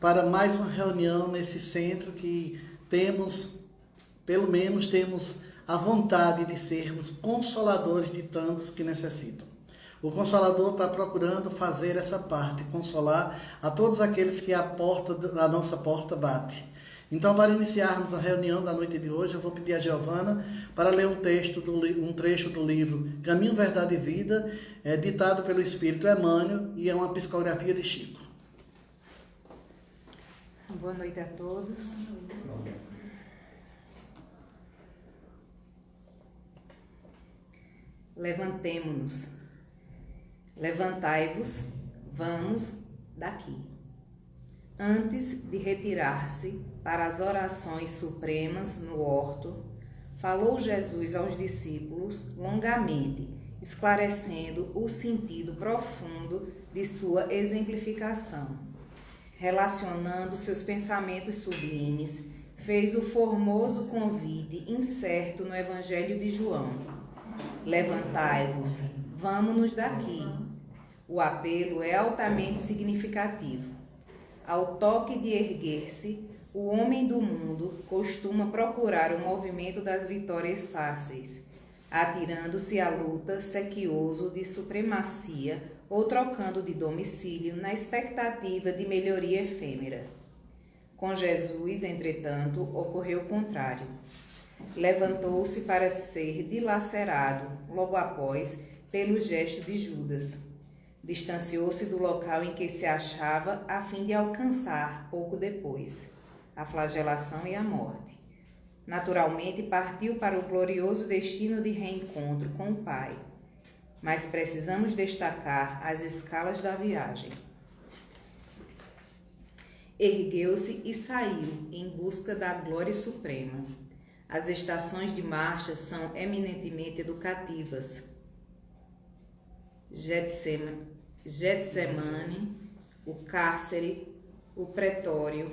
para mais uma reunião nesse centro que temos, pelo menos temos a vontade de sermos consoladores de tantos que necessitam. O Consolador está procurando fazer essa parte, consolar a todos aqueles que a nossa porta bate. Então, para iniciarmos a reunião da noite de hoje, eu vou pedir a Giovana para ler um trecho do livro Caminho, Verdade e Vida, ditado pelo Espírito Emmanuel, e é uma psicografia de Chico. Boa noite a todos. Levantemo-nos. Levantai-vos, vamos daqui. Antes de retirar-se para as orações supremas no horto, falou Jesus aos discípulos longamente, esclarecendo o sentido profundo de sua exemplificação. Relacionando seus pensamentos sublimes, fez o formoso convite incerto no Evangelho de João. Levantai-vos, vamos-nos daqui. O apelo é altamente significativo. Ao toque de erguer-se, o homem do mundo costuma procurar o movimento das vitórias fáceis, atirando-se à luta sequioso de supremacia ou trocando de domicílio na expectativa de melhoria efêmera. Com Jesus, entretanto, ocorreu o contrário. Levantou-se para ser dilacerado, logo após, pelo gesto de Judas. Distanciou-se do local em que se achava a fim de alcançar, pouco depois, a flagelação e a morte. Naturalmente partiu para o glorioso destino de reencontro com o Pai. Mas precisamos destacar as escalas da viagem. Ergueu-se e saiu em busca da glória suprema. As estações de marcha são eminentemente educativas. Getsemane, o cárcere, o pretório,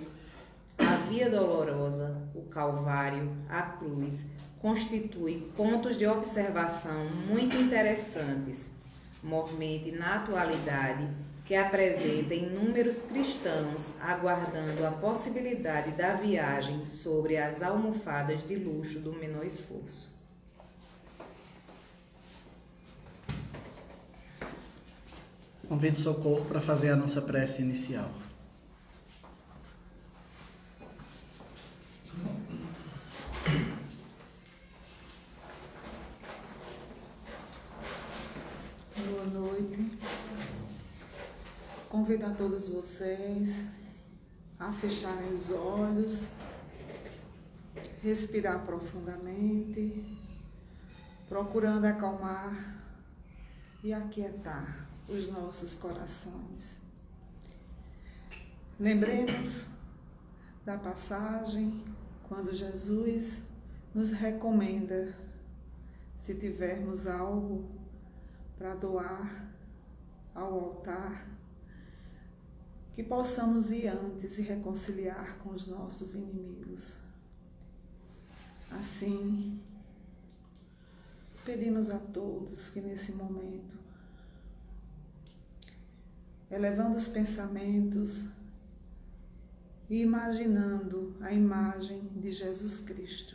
a via dolorosa, o calvário, a cruz, constituem pontos de observação muito interessantes, mormente na atualidade, que apresenta inúmeros cristãos aguardando a possibilidade da viagem sobre as almofadas de luxo do menor esforço. Convido Socorro para fazer a nossa prece inicial. Boa noite. Convido a todos vocês a fecharem os olhos, respirar profundamente, procurando acalmar e aquietar os nossos corações. Lembremos da passagem quando Jesus nos recomenda, se tivermos algo para doar ao altar, que possamos ir antes e reconciliar com os nossos inimigos. Assim, pedimos a todos que nesse momento, elevando os pensamentos e imaginando a imagem de Jesus Cristo,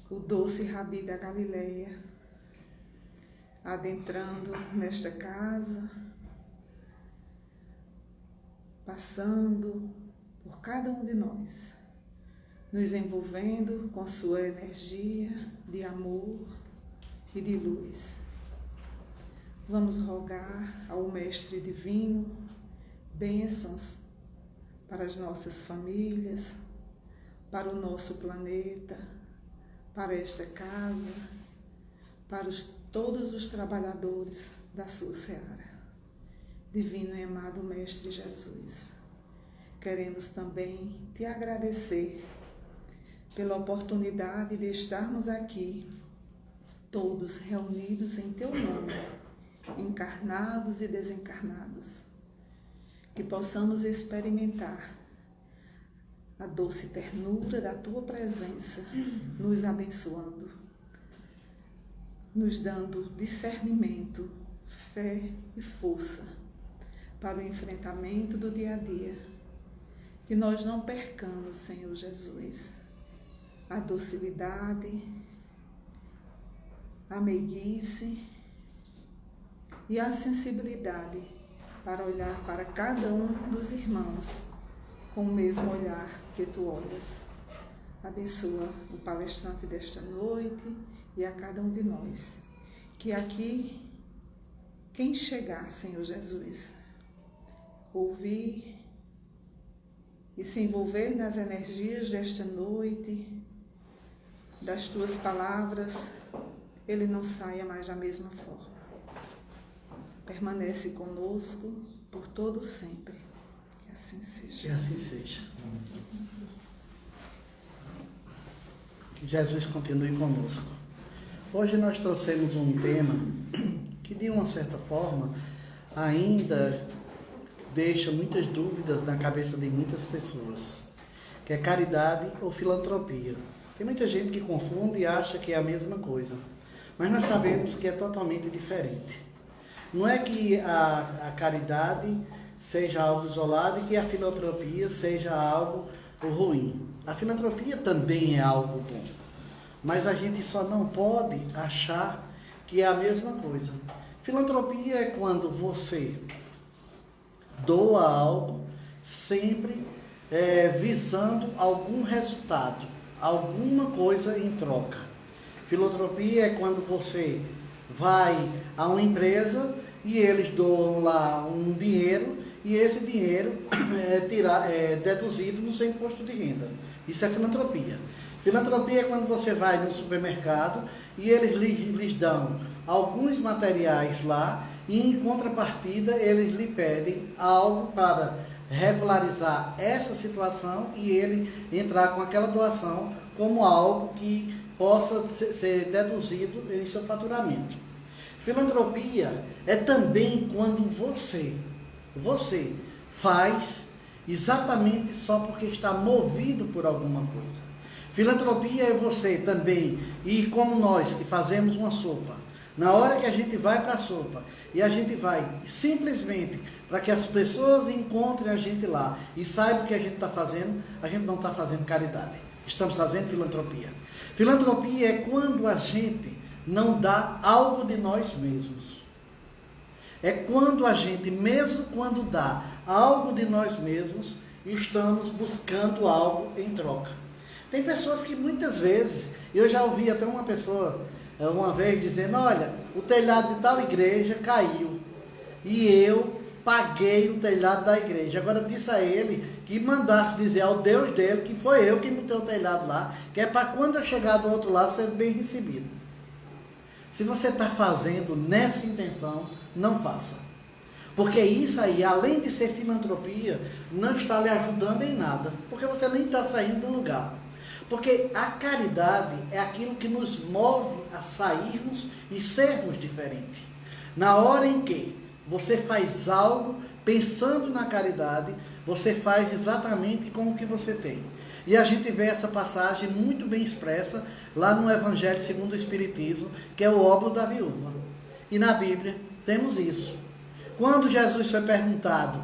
o doce Rabi da Galileia, adentrando nesta casa, passando por cada um de nós, nos envolvendo com sua energia de amor e de luz. Vamos rogar ao Mestre Divino bênçãos para as nossas famílias, para o nosso planeta, para esta casa, para todos os trabalhadores da sua seara. Divino e amado Mestre Jesus, queremos também te agradecer pela oportunidade de estarmos aqui, todos reunidos em teu nome, encarnados e desencarnados, que possamos experimentar a doce ternura da tua presença, nos abençoando, nos dando discernimento, fé e força para o enfrentamento do dia a dia, que nós não percamos, Senhor Jesus, a docilidade, a meiguice e a sensibilidade para olhar para cada um dos irmãos com o mesmo olhar que tu olhas. Abençoa o palestrante desta noite e a cada um de nós. Que aqui, quem chegar, Senhor Jesus, ouvir e se envolver nas energias desta noite, das tuas palavras, ele não saia mais da mesma forma. Permanece conosco por todo sempre. Que assim seja. Que assim seja. Que Jesus continue conosco. Hoje nós trouxemos um tema que, de uma certa forma, ainda deixa muitas dúvidas na cabeça de muitas pessoas, que é caridade ou filantropia. Tem muita gente que confunde e acha que é a mesma coisa, mas nós sabemos que é totalmente diferente. Não é que a caridade seja algo isolado e que a filantropia seja algo ruim. A filantropia também é algo bom, mas a gente só não pode achar que é a mesma coisa. Filantropia é quando você doa algo sempre visando algum resultado, alguma coisa em troca. Filantropia é quando você vai a uma empresa e eles doam lá um dinheiro e esse dinheiro é deduzido no seu imposto de renda. Isso é filantropia. Filantropia é quando você vai no supermercado e eles lhes dão alguns materiais lá e, em contrapartida, eles lhe pedem algo para regularizar essa situação e ele entrar com aquela doação como algo que possa ser deduzido em seu faturamento. Filantropia é também quando você faz exatamente só porque está movido por alguma coisa. Filantropia é você também, e como nós que fazemos uma sopa, na hora que a gente vai para a sopa e a gente vai simplesmente para que as pessoas encontrem a gente lá e saibam o que a gente está fazendo, a gente não está fazendo caridade, estamos fazendo filantropia. Filantropia é quando a gente não dá algo de nós mesmos. É quando a gente, mesmo quando dá algo de nós mesmos, estamos buscando algo em troca. Tem pessoas que muitas vezes, eu já ouvi até uma pessoa uma vez dizendo, olha, o telhado de tal igreja caiu e eu paguei o telhado da igreja. Agora disse a ele que mandasse dizer ao Deus dele que foi eu que botei o telhado lá, que é para quando eu chegar do outro lado ser bem recebido. Se você está fazendo nessa intenção, não faça. Porque isso aí, além de ser filantropia, não está lhe ajudando em nada. Porque você nem está saindo do lugar. Porque a caridade é aquilo que nos move a sairmos e sermos diferentes. Na hora em que você faz algo pensando na caridade, você faz exatamente com o que você tem. E a gente vê essa passagem muito bem expressa lá no Evangelho segundo o Espiritismo, que é o óbolo da viúva. E na Bíblia temos isso. Quando Jesus foi perguntado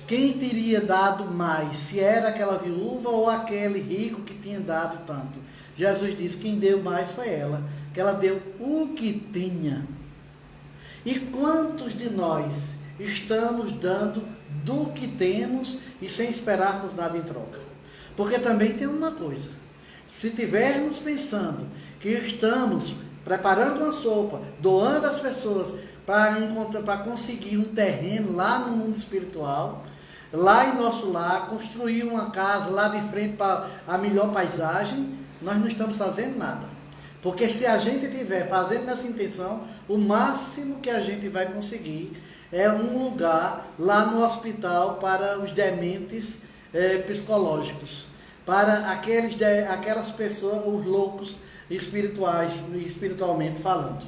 quem teria dado mais, se era aquela viúva ou aquele rico que tinha dado tanto, Jesus disse que quem deu mais foi ela, que ela deu o que tinha. E quantos de nós estamos dando do que temos e sem esperarmos nada em troca? Porque também tem uma coisa, se tivermos pensando que estamos preparando uma sopa, doando às pessoas para conseguir um terreno lá no mundo espiritual, lá em nosso lar, construir uma casa lá de frente para a melhor paisagem, nós não estamos fazendo nada. Porque se a gente estiver fazendo nessa intenção, o máximo que a gente vai conseguir é um lugar lá no hospital para os dementes psicológicos, para aquelas pessoas, os loucos espiritualmente falando.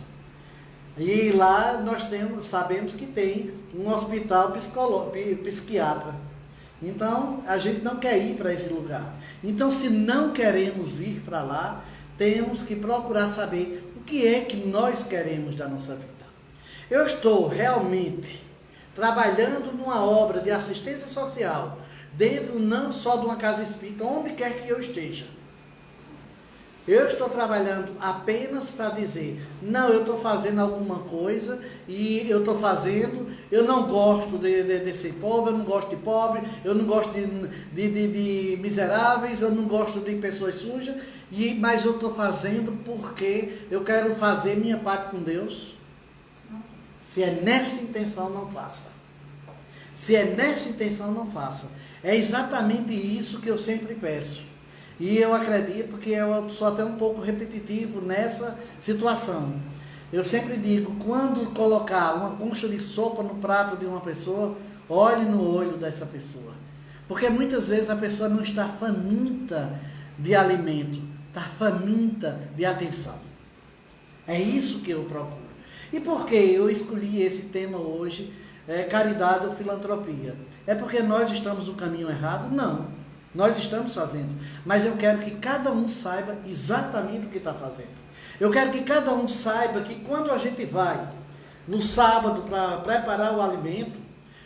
E lá nós sabemos que tem um hospital psiquiatra. Então, a gente não quer ir para esse lugar. Então, se não queremos ir para lá, temos que procurar saber o que é que nós queremos da nossa vida. Eu estou realmente trabalhando numa obra de assistência social dentro não só de uma casa espírita, onde quer que eu esteja. Eu estou trabalhando apenas para dizer, não, eu estou fazendo alguma coisa e eu estou fazendo, eu não gosto de ser pobre, eu não gosto de pobre, eu não gosto de miseráveis, eu não gosto de pessoas sujas, mas eu estou fazendo porque eu quero fazer minha parte com Deus. Se é nessa intenção, não faça. Se é nessa intenção, não faça. É exatamente isso que eu sempre peço. E eu acredito que eu sou até um pouco repetitivo nessa situação. Eu sempre digo, quando colocar uma concha de sopa no prato de uma pessoa, olhe no olho dessa pessoa. Porque muitas vezes a pessoa não está faminta de alimento, está faminta de atenção. É isso que eu procuro. E por que eu escolhi esse tema hoje, caridade ou filantropia? É porque nós estamos no caminho errado? Não. Nós estamos fazendo, mas eu quero que cada um saiba exatamente o que está fazendo. Eu quero que cada um saiba que quando a gente vai no sábado para preparar o alimento,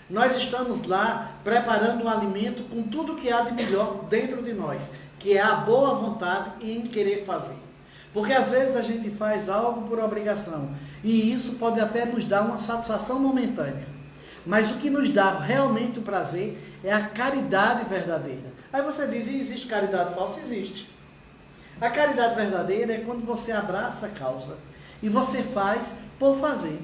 nós estamos lá preparando o alimento com tudo que há de melhor dentro de nós, que é a boa vontade em querer fazer. Porque às vezes a gente faz algo por obrigação, e isso pode até nos dar uma satisfação momentânea. Mas o que nos dá realmente o prazer é a caridade verdadeira. Aí você diz, existe caridade falsa? Existe. A caridade verdadeira é quando você abraça a causa e você faz por fazer.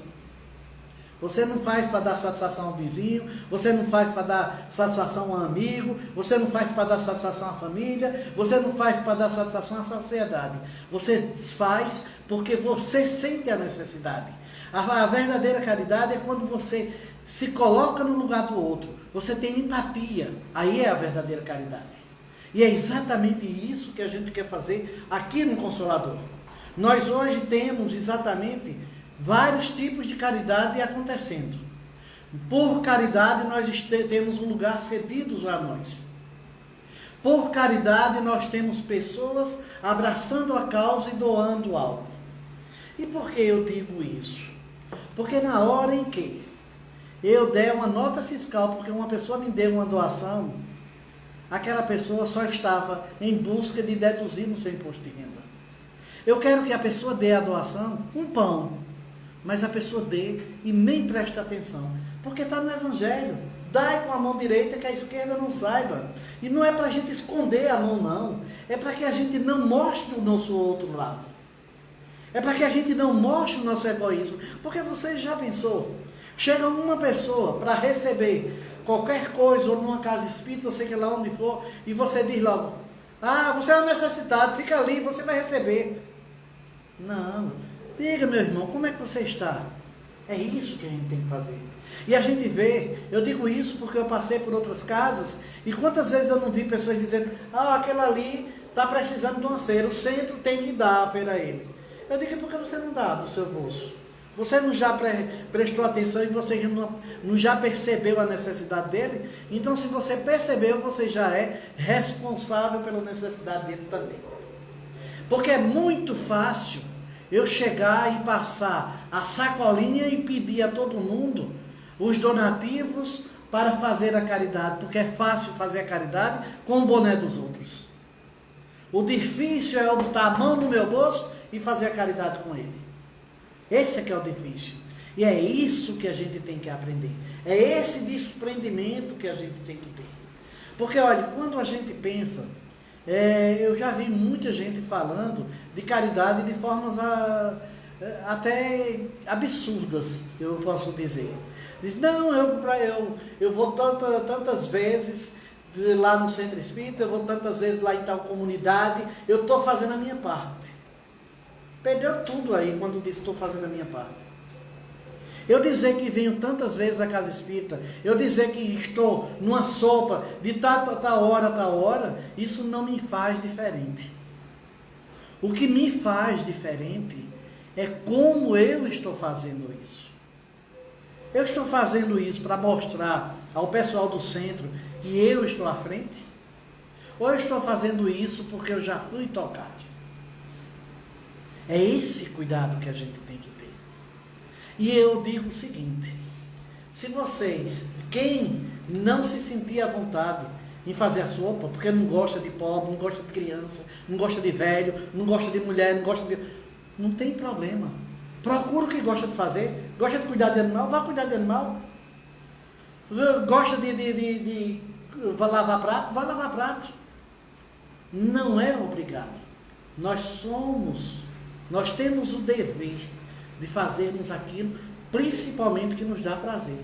Você não faz para dar satisfação ao vizinho, você não faz para dar satisfação ao amigo, você não faz para dar satisfação à família, você não faz para dar satisfação à sociedade. Você faz porque você sente a necessidade. A verdadeira caridade é quando você se coloca no lugar do outro, você tem empatia, aí é a verdadeira caridade. E é exatamente isso que a gente quer fazer aqui no Consolador. Nós hoje temos exatamente vários tipos de caridade acontecendo. Por caridade nós temos um lugar cedido a nós. Por caridade nós temos pessoas abraçando a causa e doando algo. E por que eu digo isso? Porque na hora em que eu der uma nota fiscal, porque uma pessoa me deu uma doação, aquela pessoa só estava em busca de deduzir no seu imposto de renda. Eu quero que a pessoa dê a doação, um pão, mas a pessoa dê e nem preste atenção, porque está no Evangelho. Dai com a mão direita que a esquerda não saiba. E não é para a gente esconder a mão, não. É para que a gente não mostre o nosso outro lado. É para que a gente não mostre o nosso egoísmo. Porque você já pensou? Chega uma pessoa para receber qualquer coisa, ou numa casa espírita, ou sei que lá onde for, e você diz logo, você é um necessitado, fica ali, você vai receber. Não. Diga, meu irmão, como é que você está? É isso que a gente tem que fazer. E a gente vê, eu digo isso porque eu passei por outras casas, e quantas vezes eu não vi pessoas dizendo, aquele ali está precisando de uma feira, o centro tem que dar a feira a ele. Eu digo, por que você não dá do seu bolso? Você não já prestou atenção e você não já percebeu a necessidade dele? Então, se você percebeu, você já é responsável pela necessidade dele também. Porque é muito fácil eu chegar e passar a sacolinha e pedir a todo mundo os donativos para fazer a caridade, porque é fácil fazer a caridade com o boné dos outros. O difícil é eu botar a mão no meu bolso e fazer a caridade com ele. Esse é que é o difícil. E é isso que a gente tem que aprender. É esse desprendimento que a gente tem que ter. Porque, olha, quando a gente pensa, eu já vi muita gente falando de caridade de formas até absurdas, eu posso dizer. Diz, não, eu vou tantas vezes lá no centro espírita, eu vou tantas vezes lá em tal comunidade, eu estou fazendo a minha parte. Perdeu tudo aí quando disse estou fazendo a minha parte. Eu dizer que venho tantas vezes à casa espírita, eu dizer que estou numa sopa de tal hora, isso não me faz diferente. O que me faz diferente é como eu estou fazendo isso. Eu estou fazendo isso para mostrar ao pessoal do centro que eu estou à frente? Ou eu estou fazendo isso porque eu já fui tocado? É esse cuidado que a gente tem que ter. E eu digo o seguinte, se vocês, quem não se sentir à vontade em fazer a sopa, porque não gosta de pobre, não gosta de criança, não gosta de velho, não gosta de mulher, não gosta de... Não tem problema. Procura o que gosta de fazer. Gosta de cuidar de animal, vá cuidar de animal. Gosta de lavar prato, vá lavar prato. Não é obrigado. Nós temos o dever de fazermos aquilo, principalmente que nos dá prazer.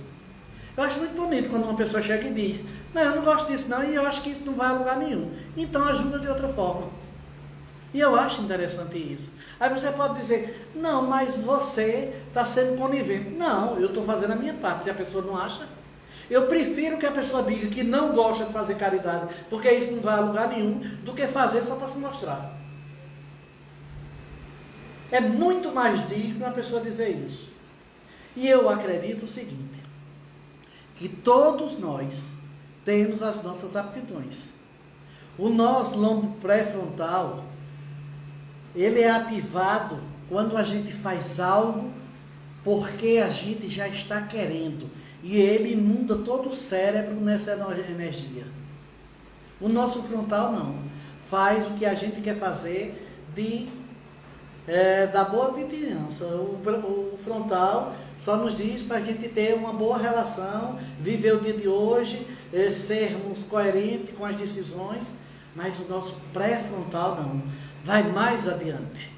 Eu acho muito bonito quando uma pessoa chega e diz: não, eu não gosto disso não, e eu acho que isso não vai a lugar nenhum. Então ajuda de outra forma. E eu acho interessante isso. Aí você pode dizer: não, mas você está sendo conivente. Não, eu estou fazendo a minha parte. Se a pessoa não acha, eu prefiro que a pessoa diga que não gosta de fazer caridade, porque isso não vai a lugar nenhum, do que fazer só para se mostrar. É muito mais digno a pessoa dizer isso. E eu acredito o seguinte, que todos nós temos as nossas aptidões. O nosso lombo pré-frontal, ele é ativado quando a gente faz algo porque a gente já está querendo. E ele inunda todo o cérebro nessa energia. O nosso frontal não. Faz o que a gente quer fazer da boa vizinhança. O frontal só nos diz para a gente ter uma boa relação, viver o dia de hoje, sermos coerentes com as decisões, mas o nosso pré-frontal não. Vai mais adiante.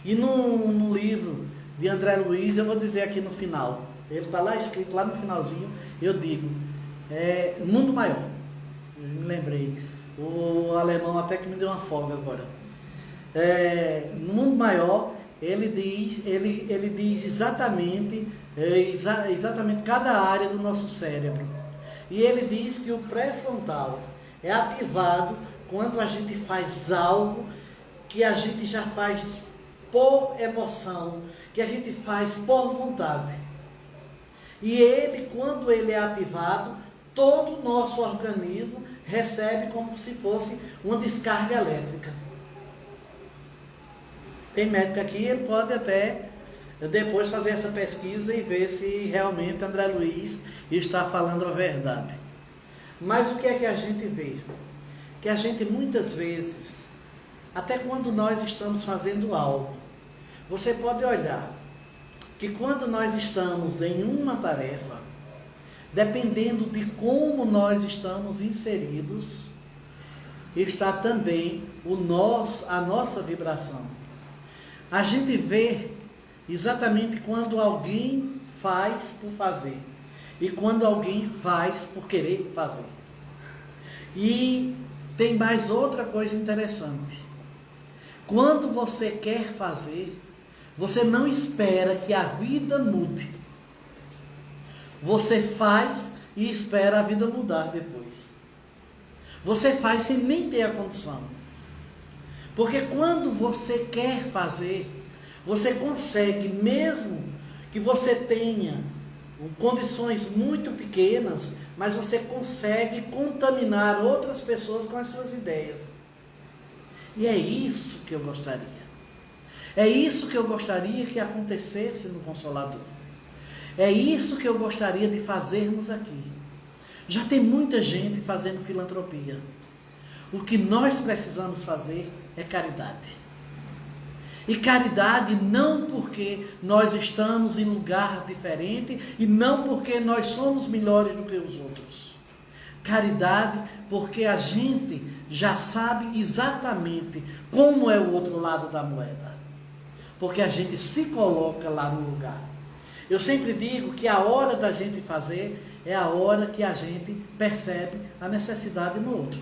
E no livro de André Luiz, eu vou dizer aqui no final, ele está lá escrito, lá no finalzinho, eu digo, mundo maior. Eu me lembrei, o alemão até que me deu uma folga agora. No mundo maior, ele diz exatamente cada área do nosso cérebro. E ele diz que o pré-frontal é ativado quando a gente faz algo que a gente já faz por emoção, que a gente faz por vontade. E ele, quando ele é ativado, todo o nosso organismo recebe como se fosse uma descarga elétrica. Tem médico aqui, ele pode até depois fazer essa pesquisa e ver se realmente André Luiz está falando a verdade. Mas o que é que a gente vê? Que a gente muitas vezes, até quando nós estamos fazendo algo, você pode olhar que quando nós estamos em uma tarefa, dependendo de como nós estamos inseridos, está também a nossa vibração. A gente vê exatamente quando alguém faz por fazer e quando alguém faz por querer fazer. E tem mais outra coisa interessante. Quando você quer fazer, você não espera que a vida mude. Você faz e espera a vida mudar depois. Você faz sem nem ter a condição. Porque quando você quer fazer, você consegue, mesmo que você tenha condições muito pequenas, mas você consegue contaminar outras pessoas com as suas ideias. E é isso que eu gostaria. É isso que eu gostaria que acontecesse no Consolador. É isso que eu gostaria de fazermos aqui. Já tem muita gente fazendo filantropia. O que nós precisamos fazer é caridade. E caridade não porque nós estamos em lugar diferente e não porque nós somos melhores do que os outros. Caridade porque a gente já sabe exatamente como é o outro lado da moeda. Porque a gente se coloca lá no lugar. Eu sempre digo que a hora da gente fazer é a hora que a gente percebe a necessidade no outro.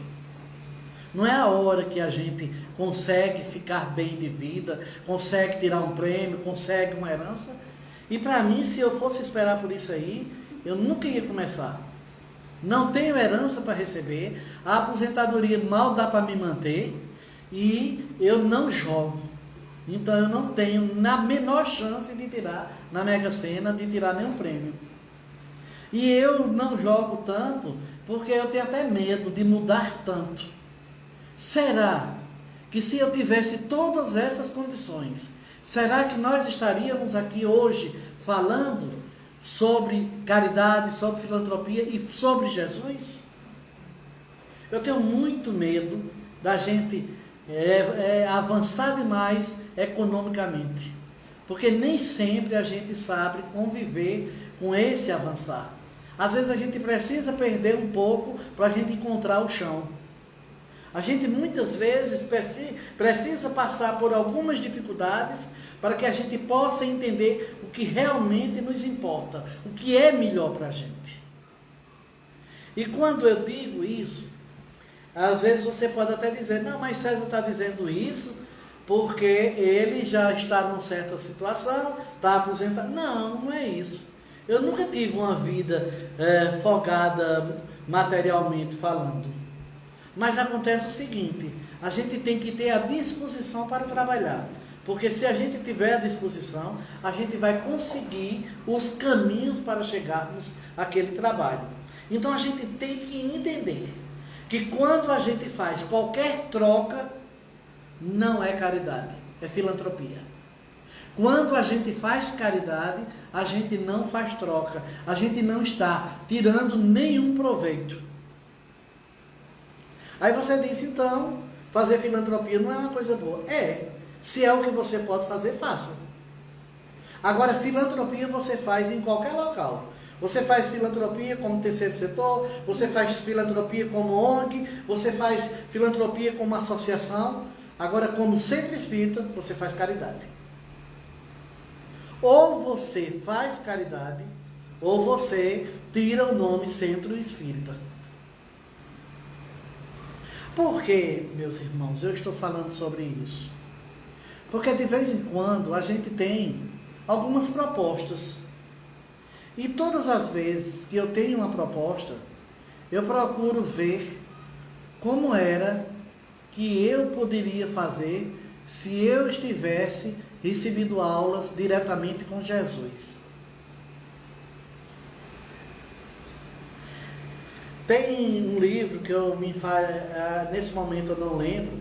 Não é a hora que a gente consegue ficar bem de vida, consegue tirar um prêmio, consegue uma herança. E para mim, se eu fosse esperar por isso aí, eu nunca ia começar. Não tenho herança para receber, a aposentadoria mal dá para me manter e eu não jogo. Então eu não tenho na menor chance de tirar na Mega Sena, de tirar nenhum prêmio. E eu não jogo tanto porque eu tenho até medo de mudar tanto. Será que se eu tivesse todas essas condições, será que nós estaríamos aqui hoje falando sobre caridade, sobre filantropia e sobre Jesus? Eu tenho muito medo da gente avançar demais economicamente, porque nem sempre a gente sabe conviver com esse avançar. Às vezes a gente precisa perder um pouco para a gente encontrar o chão. A gente muitas vezes precisa passar por algumas dificuldades para que a gente possa entender o que realmente nos importa, o que é melhor para a gente. E quando eu digo isso, às vezes você pode até dizer, não, mas César está dizendo isso porque ele já está numa certa situação, está aposentado. Não, não é isso. Eu nunca tive uma vida folgada materialmente falando. Mas acontece o seguinte, a gente tem que ter a disposição para trabalhar. Porque se a gente tiver a disposição, a gente vai conseguir os caminhos para chegarmos àquele trabalho. Então a gente tem que entender que quando a gente faz qualquer troca, não é caridade, é filantropia. Quando a gente faz caridade, a gente não faz troca, a gente não está tirando nenhum proveito. Aí você diz, então, fazer filantropia não é uma coisa boa. É, se é o que você pode fazer, faça. Agora, filantropia você faz em qualquer local. Você faz filantropia como terceiro setor, você faz filantropia como ONG, você faz filantropia como associação. Agora, como centro espírita, você faz caridade. Ou você faz caridade, ou você tira o nome centro espírita. Por que, meus irmãos, eu estou falando sobre isso? Porque de vez em quando a gente tem algumas propostas. E todas as vezes que eu tenho uma proposta, eu procuro ver como era que eu poderia fazer se eu estivesse recebido aulas diretamente com Jesus. Tem um livro que nesse momento eu não lembro,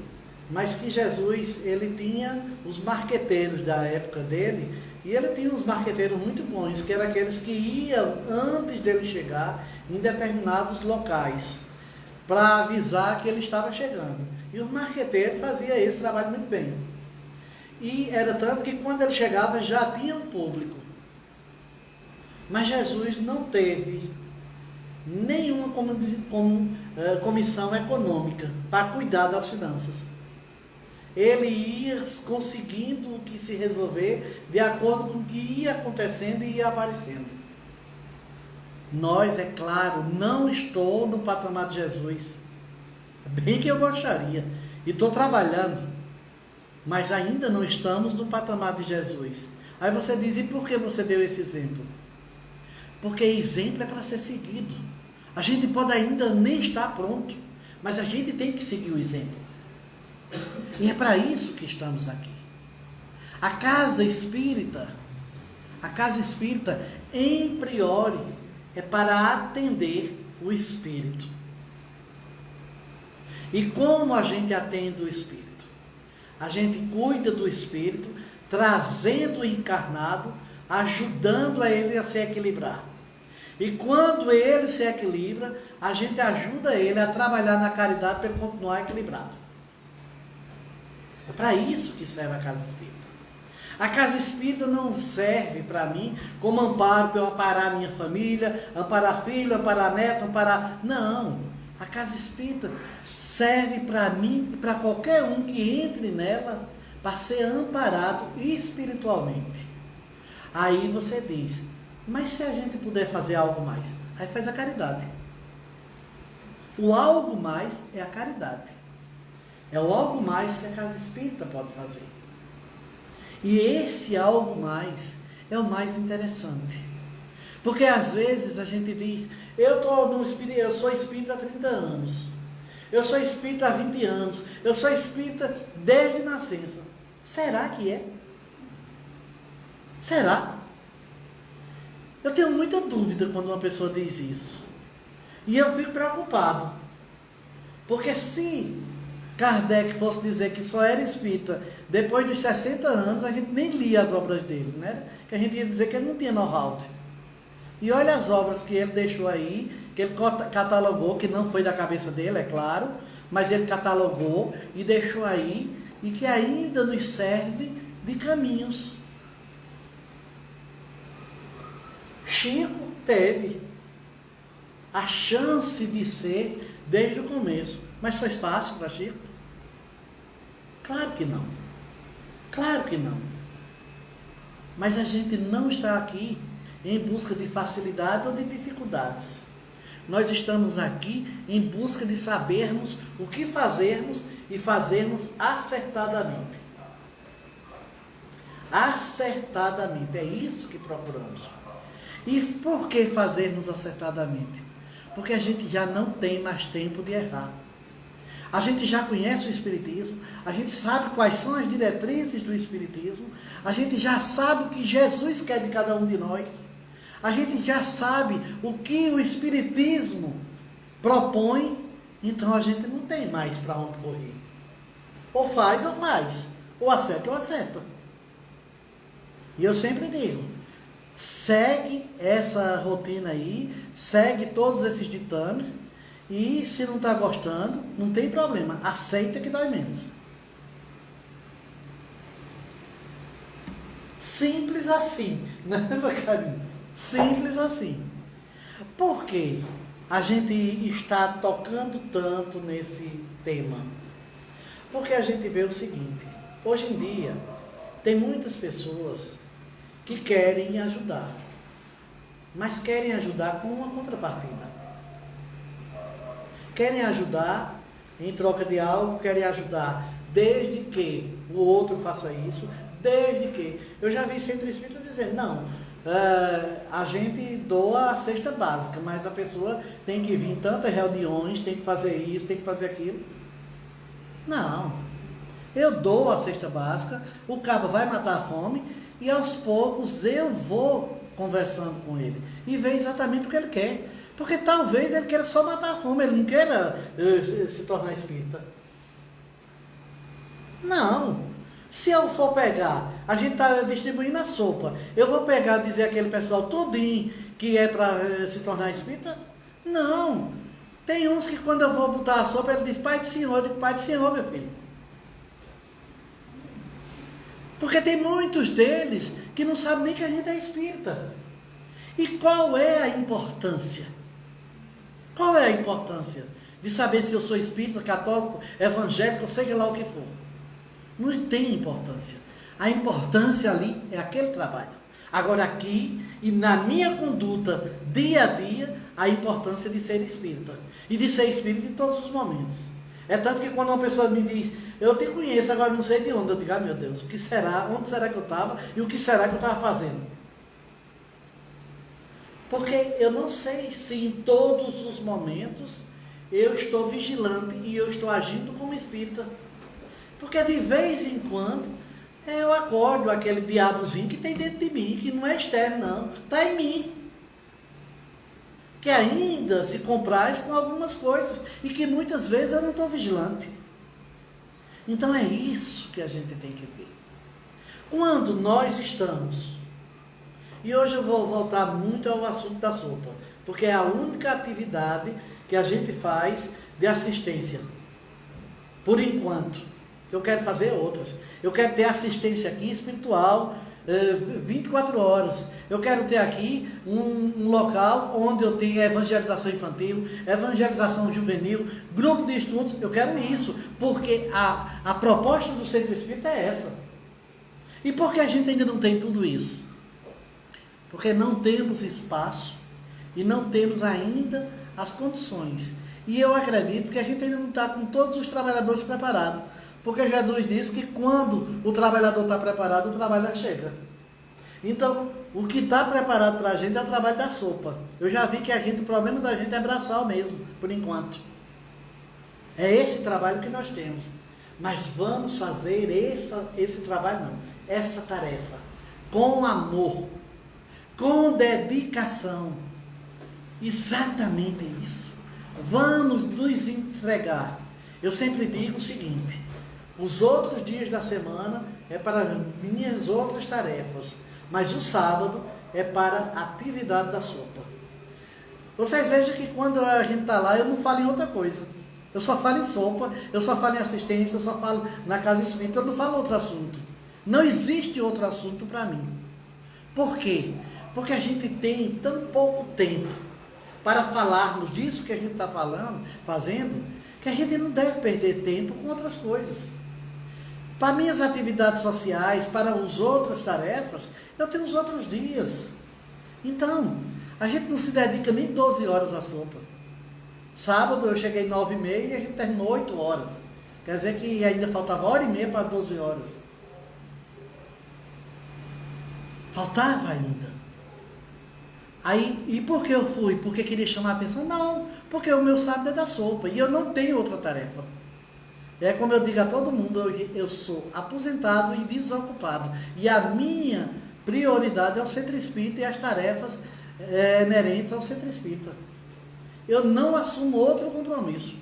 mas que Jesus, ele tinha os marqueteiros da época dele, e ele tinha uns marqueteiros muito bons, que eram aqueles que iam, antes dele chegar, em determinados locais, para avisar que ele estava chegando. E os marqueteiros faziam esse trabalho muito bem. E era tanto que quando ele chegava, já tinha um público. Mas Jesus não teve nenhuma comissão econômica para cuidar das finanças. Ele ia conseguindo o que se resolver de acordo com o que ia acontecendo e ia aparecendo. Nós, é claro, não estou no patamar de Jesus. Bem que eu gostaria. E estou trabalhando. Mas ainda não estamos no patamar de Jesus. Aí você diz, e por que você deu esse exemplo? Porque exemplo é para ser seguido. A gente pode ainda nem estar pronto, mas a gente tem que seguir o exemplo. E é para isso que estamos aqui. A casa espírita, em priori, é para atender o espírito. E como a gente atende o espírito? A gente cuida do espírito, trazendo o encarnado, ajudando a ele a se equilibrar. E quando ele se equilibra, a gente ajuda ele a trabalhar na caridade para ele continuar equilibrado. É para isso que serve a casa espírita. A casa espírita não serve para mim como amparo para eu amparar a minha família, amparar filho, amparar neto, amparar... Não. A casa espírita serve para mim e para qualquer um que entre nela para ser amparado espiritualmente. Aí você diz, mas se a gente puder fazer algo mais? Aí faz a caridade. O algo mais é a caridade. É o algo mais que a casa espírita pode fazer. E esse algo mais é o mais interessante. Porque às vezes a gente diz, eu sou espírita há 30 anos. Eu sou espírita há 20 anos. Eu sou espírita desde nascença. Será que é? Será? Eu tenho muita dúvida quando uma pessoa diz isso. E eu fico preocupado. Porque se Kardec fosse dizer que só era espírita depois dos 60 anos, a gente nem lia as obras dele, né? Que a gente ia dizer que ele não tinha know-how. E olha as obras que ele deixou aí, que ele catalogou, que não foi da cabeça dele, é claro, mas ele catalogou e deixou aí, e que ainda nos serve de caminhos. Chico teve a chance de ser desde o começo, mas foi fácil para Chico? Claro que não. Claro que não. Mas a gente não está aqui em busca de facilidade ou de dificuldades. Nós estamos aqui em busca de sabermos o que fazermos e fazermos acertadamente. Acertadamente, é isso que procuramos. E por que fazermos acertadamente? Porque a gente já não tem mais tempo de errar. A gente já conhece o Espiritismo, a gente sabe quais são as diretrizes do Espiritismo, a gente já sabe o que Jesus quer de cada um de nós, a gente já sabe o que o Espiritismo propõe, então a gente não tem mais para onde correr. Ou faz, ou acerta. E eu sempre digo, segue essa rotina aí, segue todos esses ditames, e se não está gostando, não tem problema, aceita que dói menos. Simples assim, né, Vacarinho? Simples assim. Por que a gente está tocando tanto nesse tema? Porque a gente vê o seguinte, hoje em dia, tem muitas pessoas que querem ajudar, mas querem ajudar com uma contrapartida. Querem ajudar em troca de algo, querem ajudar desde que o outro faça isso, desde que... Eu já vi centro espírita dizendo, não, a gente doa a cesta básica, mas a pessoa tem que vir em tantas reuniões, tem que fazer isso, tem que fazer aquilo. Não, eu dou a cesta básica, o cabo vai matar a fome e aos poucos eu vou conversando com ele e ver exatamente o que ele quer. Porque talvez ele queira só matar a fome, ele não queira se tornar espírita. Não. Se eu for pegar, a gente está distribuindo a sopa, eu vou pegar e dizer aquele pessoal tudinho que é para se tornar espírita? Não. Tem uns que quando eu vou botar a sopa, ele diz, Pai do Senhor, eu digo, Pai do Senhor, meu filho. Porque tem muitos deles que não sabem nem que a gente é espírita. E qual é a importância? Qual é a importância de saber se eu sou espírita, católico, evangélico, ou seja lá o que for? Não tem importância. A importância ali é aquele trabalho. Agora aqui, e na minha conduta, dia a dia, a importância de ser espírita. E de ser espírita em todos os momentos. É tanto que quando uma pessoa me diz, eu te conheço, agora não sei de onde, eu digo, ah, meu Deus, o que será, onde será que eu estava e o que será que eu estava fazendo? Porque eu não sei se em todos os momentos eu estou vigilante e eu estou agindo como espírita. Porque de vez em quando eu acordo aquele diabozinho que tem dentro de mim, que não é externo não, está em mim. Que ainda se compraz com algumas coisas e que muitas vezes eu não estou vigilante. Então é isso que a gente tem que ver. Quando nós estamos... E hoje eu vou voltar muito ao assunto da sopa, porque é a única atividade que a gente faz de assistência. Por enquanto. Eu quero fazer outras. Eu quero ter assistência aqui espiritual 24 horas. Eu quero ter aqui um local onde eu tenha evangelização infantil, evangelização juvenil, grupo de estudos. Eu quero isso, porque a proposta do Centro Espírita é essa. E por que a gente ainda não tem tudo isso? Porque não temos espaço e não temos ainda as condições. E eu acredito que a gente ainda não está com todos os trabalhadores preparados. Porque Jesus disse que quando o trabalhador está preparado, o trabalho chega. Então, o que está preparado para a gente é o trabalho da sopa. Eu já vi que o problema da gente é braçal mesmo, por enquanto. É esse trabalho que nós temos. Mas vamos fazer esse trabalho, não. Essa tarefa. Com amor. Com dedicação. Exatamente isso. Vamos nos entregar. Eu sempre digo o seguinte. Os outros dias da semana é para minhas outras tarefas, mas o sábado é para a atividade da sopa. Vocês vejam que quando a gente está lá, eu não falo em outra coisa. Eu só falo em sopa, eu só falo em assistência, eu só falo na casa espírita, eu não falo outro assunto. Não existe outro assunto para mim. Por quê? Porque a gente tem tão pouco tempo para falarmos disso que a gente está fazendo, que a gente não deve perder tempo com outras coisas. Para minhas atividades sociais, para as outras tarefas, eu tenho os outros dias. Então, a gente não se dedica nem 12 horas à sopa. Sábado eu cheguei 9h30 e a gente terminou 8 horas. Quer dizer que ainda faltava 1h30 para 12 horas. Faltava ainda. Aí, e por que eu fui? Porque queria chamar a atenção? Não, porque o meu sábado é da sopa e eu não tenho outra tarefa. É como eu digo a todo mundo, eu sou aposentado e desocupado. E a minha prioridade é o centro espírita e as tarefas inerentes ao centro espírita. Eu não assumo outro compromisso.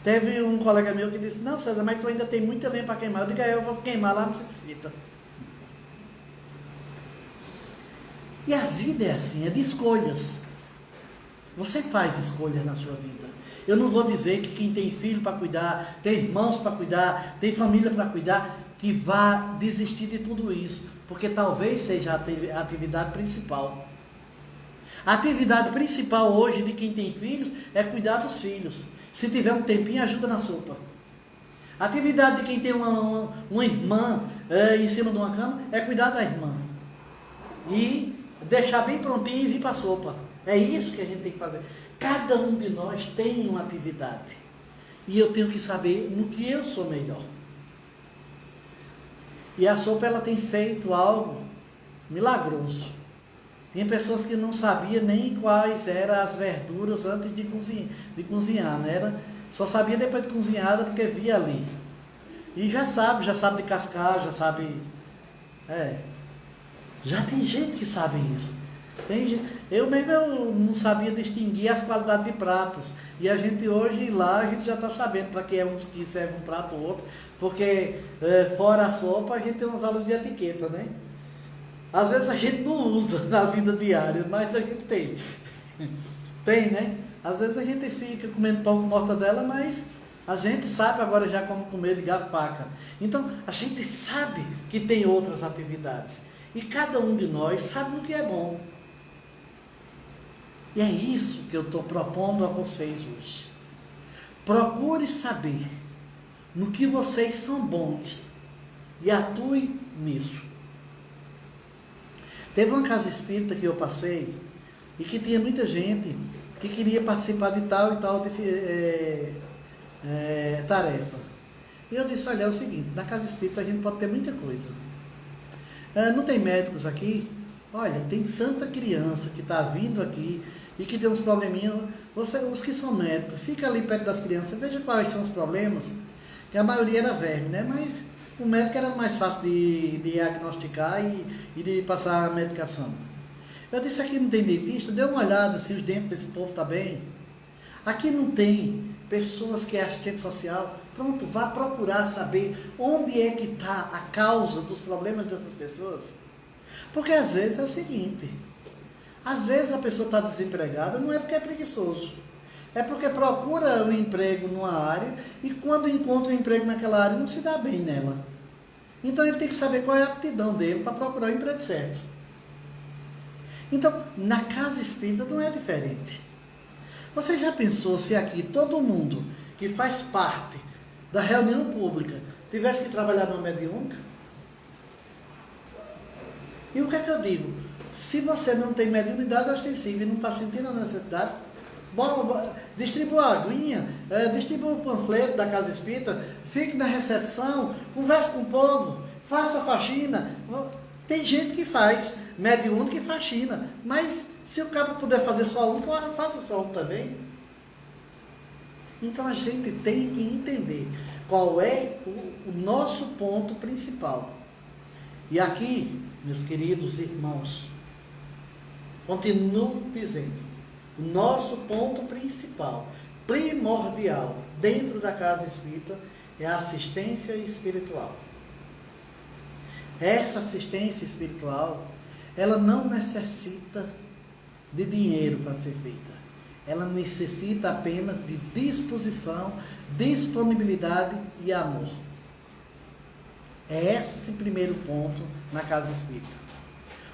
Teve um colega meu que disse, não, César, mas tu ainda tem muita lenha para queimar. Eu digo, eu vou queimar lá no centro espírita. E a vida é assim, é de escolhas. Você faz escolhas na sua vida. Eu não vou dizer que quem tem filho para cuidar, tem irmãos para cuidar, tem família para cuidar, que vá desistir de tudo isso, porque talvez seja a atividade principal. A atividade principal hoje de quem tem filhos é cuidar dos filhos. Se tiver um tempinho, ajuda na sopa. A atividade de quem tem uma irmã em cima de uma cama é cuidar da irmã. E deixar bem prontinho e vir para a sopa. É isso que a gente tem que fazer. Cada um de nós tem uma atividade. E eu tenho que saber no que eu sou melhor. E a sopa, ela tem feito algo milagroso. Tem pessoas que não sabiam nem quais eram as verduras antes de cozinhar, né? Só sabia depois de cozinhada porque via ali. E já sabe descascar, já sabe... Já tem gente que sabe isso. Eu mesmo não sabia distinguir as qualidades de pratos. E a gente hoje lá, a gente já está sabendo para que é uns que serve um prato ou outro. Porque fora a sopa, a gente tem umas aulas de etiqueta, né? Às vezes a gente não usa na vida diária, mas a gente tem. Tem, né? Às vezes a gente fica comendo pão com mortadela, mas a gente sabe agora já como comer de garfo e faca. Então, a gente sabe que tem outras atividades. E cada um de nós sabe o que é bom. E é isso que eu estou propondo a vocês hoje. Procure saber no que vocês são bons e atue nisso. Teve uma casa espírita que eu passei e que tinha muita gente que queria participar de tal e tal tarefa. E eu disse, olha, é o seguinte, na casa espírita a gente pode ter muita coisa. Não tem médicos aqui? Olha, tem tanta criança que está vindo aqui e que tem uns probleminhas. Os que são médicos, fica ali perto das crianças, veja quais são os problemas. Que a maioria era verme, né? Mas o médico era mais fácil de diagnosticar e de passar a medicação. Eu disse, aqui não tem dentista, dê uma olhada se os dentes desse povo estão bem. Aqui não tem pessoas que é assistente social. Pronto, vá procurar saber onde é que está a causa dos problemas dessas pessoas. Porque às vezes é o seguinte, às vezes a pessoa está desempregada, não é porque é preguiçoso. É porque procura um emprego numa área e quando encontra um emprego naquela área não se dá bem nela. Então ele tem que saber qual é a aptidão dele para procurar o emprego certo. Então, na casa espírita não é diferente. Você já pensou se aqui todo mundo que faz parte da reunião pública tivesse que trabalhar numa mediúnica? E o que é que eu digo? Se você não tem mediunidade ostensiva e não está sentindo a necessidade, distribua a aguinha, distribua o panfleto da casa espírita, fique na recepção, converse com o povo, faça faxina. Tem gente que faz mediúnica e faxina, mas se o cara puder fazer só um, faça só um também. Então a gente tem que entender qual é o nosso ponto principal. E aqui, meus queridos irmãos, continuo dizendo, o nosso ponto principal, primordial, dentro da casa espírita, é a assistência espiritual. Essa assistência espiritual, ela não necessita de dinheiro para ser feita. Ela necessita apenas de disposição, disponibilidade e amor. É esse o primeiro ponto na casa espírita.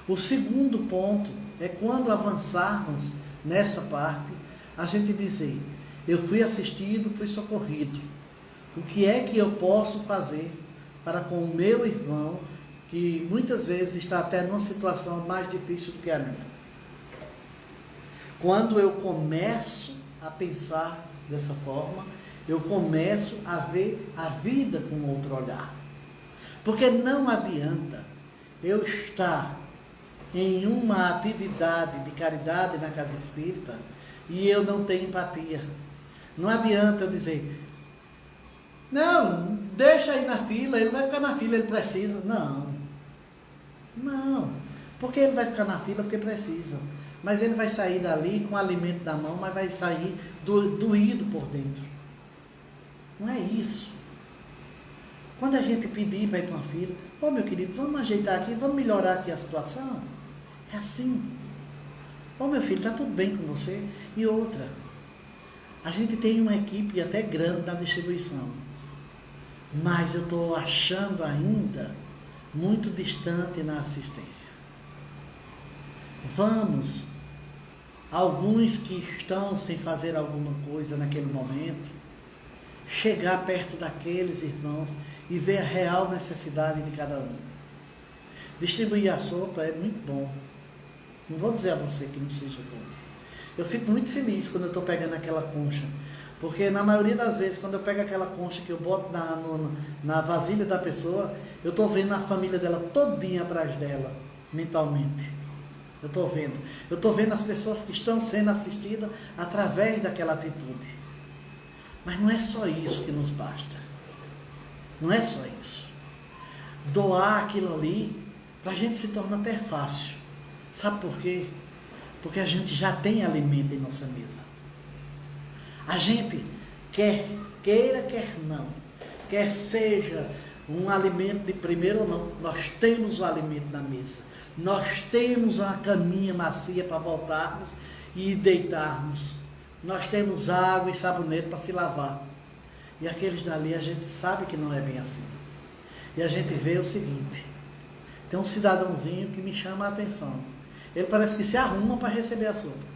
O segundo ponto é quando avançarmos nessa parte, a gente dizer, eu fui assistido, fui socorrido. O que é que eu posso fazer para com o meu irmão, que muitas vezes está até numa situação mais difícil do que a minha? Quando eu começo a pensar dessa forma, eu começo a ver a vida com outro olhar. Porque não adianta eu estar em uma atividade de caridade na casa espírita e eu não ter empatia. Não adianta eu dizer, não, deixa aí na fila, ele vai ficar na fila, ele precisa. Não, porque ele vai ficar na fila porque precisa. Mas ele vai sair dali com o alimento na mão, mas vai sair doído por dentro. Não é isso. Quando a gente pedir para ir para uma fila, meu querido, vamos ajeitar aqui, vamos melhorar aqui a situação. É assim. Meu filho, está tudo bem com você? E outra, a gente tem uma equipe até grande na distribuição, mas eu estou achando ainda muito distante na assistência. Vamos, alguns que estão sem fazer alguma coisa naquele momento, chegar perto daqueles irmãos e ver a real necessidade de cada um. Distribuir a sopa é muito bom. Não vou dizer a você que não seja bom. Eu fico muito feliz quando eu estou pegando aquela concha, porque na maioria das vezes, quando eu pego aquela concha que eu boto na vasilha da pessoa, eu estou vendo a família dela todinha atrás dela, mentalmente. Eu estou vendo as pessoas que estão sendo assistidas através daquela atitude. Mas não é só isso que nos basta. Não é só isso. Doar aquilo ali, para a gente se torna até fácil. Sabe por quê? Porque a gente já tem alimento em nossa mesa. A gente queira, quer não, quer seja um alimento de primeiro ou não, nós temos o alimento na mesa. Nós temos uma caminha macia para voltarmos e deitarmos. Nós temos água e sabonete para se lavar. E aqueles dali a gente sabe que não é bem assim. E a gente vê o seguinte, tem um cidadãozinho que me chama a atenção. Ele parece que se arruma para receber a sopa.